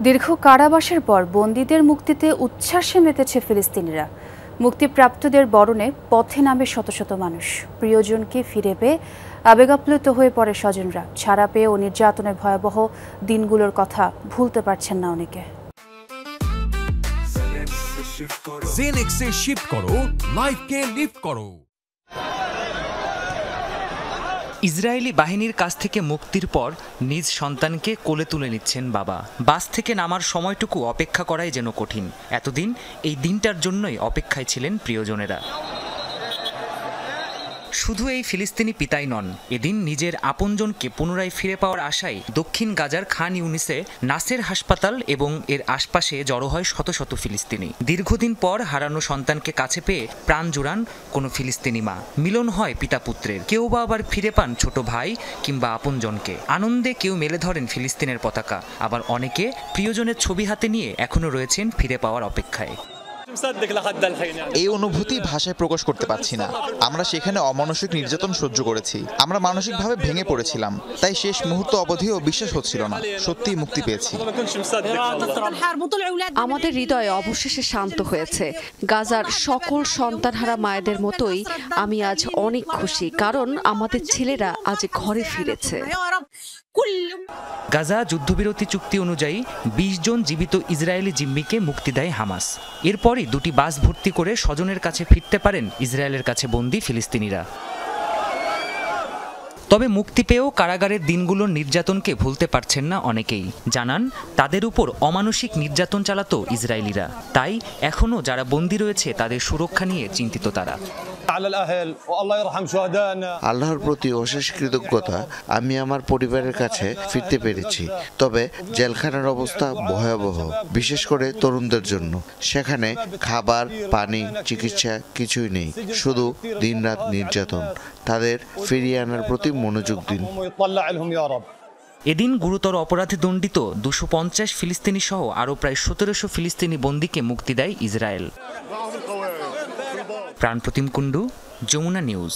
দীর্ঘ কারাবাসের পর বন্দীদের মুক্তিতে উচ্ছ্বাসে মেতেছে ফিলিস্তিনিরা। মুক্তিপ্রাপ্তদের বরণে পথে নামে শত শত মানুষ। প্রিয়জনকে ফিরে পেয়ে আবেগাপ্লুত হয়ে পড়ে স্বজনরা। ছাড়া পেয়ে ও নির্যাতনের ভয়াবহ দিনগুলোর কথা ভুলতে পারছেন না অনেকে। জেনেক্সে শিফট করো, লাইফকে লিফট করো। ইসরায়েলি বাহিনীর কাছ থেকে মুক্তির পর নিজ সন্তানকে কোলে তুলে নিচ্ছেন বাবা। বাস থেকে নামার সময়টুকু অপেক্ষা করাই যেন কঠিন। এতদিন এই দিনটার জন্যই অপেক্ষায় ছিলেন প্রিয়জনেরা। শুধু এই ফিলিস্তিনি পিতাই নন, এদিন নিজের আপনজনকে পুনরায় ফিরে পাওয়ার আশায় দক্ষিণ গাজার খান ইউনিসে নাসের হাসপাতাল এবং এর আশপাশে জড়ো হয় শত শত ফিলিস্তিনি। দীর্ঘদিন পর হারানো সন্তানকে কাছে পেয়ে প্রাণ জুড়ান কোনো ফিলিস্তিনি মা। মিলন হয় পিতা পুত্রের, কেউ বা আবার ফিরে পান ছোট ভাই কিংবা আপনজনকে। আনন্দে কেউ মেলে ধরেন ফিলিস্তিনের পতাকা, আবার অনেকে প্রিয়জনের ছবি হাতে নিয়ে এখনো রয়েছেন ফিরে পাওয়ার অপেক্ষায়। এই অনুভূতি ভাষায় প্রকাশ করতে পারছি না। আমরা সেখানে অমানসিক নির্যাতন সহ্য করেছি। আমরা মানসিকভাবে ভেঙে পড়েছিলাম, তাই শেষ মুহূর্ত অবধিও বিশ্বাস হচ্ছিল না সত্যিই মুক্তি পেয়েছি। আমাদের হৃদয় অবশেষে শান্ত হয়েছে। গাজার সকল সন্তানহারা মায়েদের মতোই আমি আজ অনেক খুশি, কারণ আমাদের ছেলেরা আজ ঘরে ফিরেছে। গাজা যুদ্ধবিরতি চুক্তি অনুযায়ী ২০ জন জীবিত ইসরায়েলি জিম্মিকে মুক্তি দেয় হামাস। এরপরই দুটি বাস ভর্তি করে স্বজনের কাছে ফিরতে পারেন ইসরায়েলের কাছে বন্দী ফিলিস্তিনিরা। তবে মুক্তি পেয়েও কারাগারের দিনগুলোর নির্যাতনকে ভুলতে পারছেন না অনেকেই। জানান, তাদের উপর অমানসিক নির্যাতন চালাতো ইসরায়েলিরা। তাই এখনও যারা বন্দী রয়েছে তাদের সুরক্ষা নিয়ে চিন্তিত তারা। আল্লাহর প্রতি অশেষ কৃতজ্ঞতা, আমি আমার পরিবারের কাছে ফিরতে পেরেছি। তবে জেলখানার অবস্থা ভয়াবহ, বিশেষ করে তরুণদের জন্য। সেখানে খাবার, পানি, চিকিৎসা কিছুই নেই, শুধু দিনরাত নির্যাতন। তাদের ফিরিয়ে আনার প্রতি মনোযোগ দিন। এদিন গুরুতর অপরাধে দণ্ডিত ২৫০ ফিলিস্তিনি সহ আরও প্রায় ১৭০০ ফিলিস্তিনি বন্দীকে মুক্তি দেয় ইসরায়েল। প্রাণপ্রতিম কুণ্ডু, যমুনা নিউজ।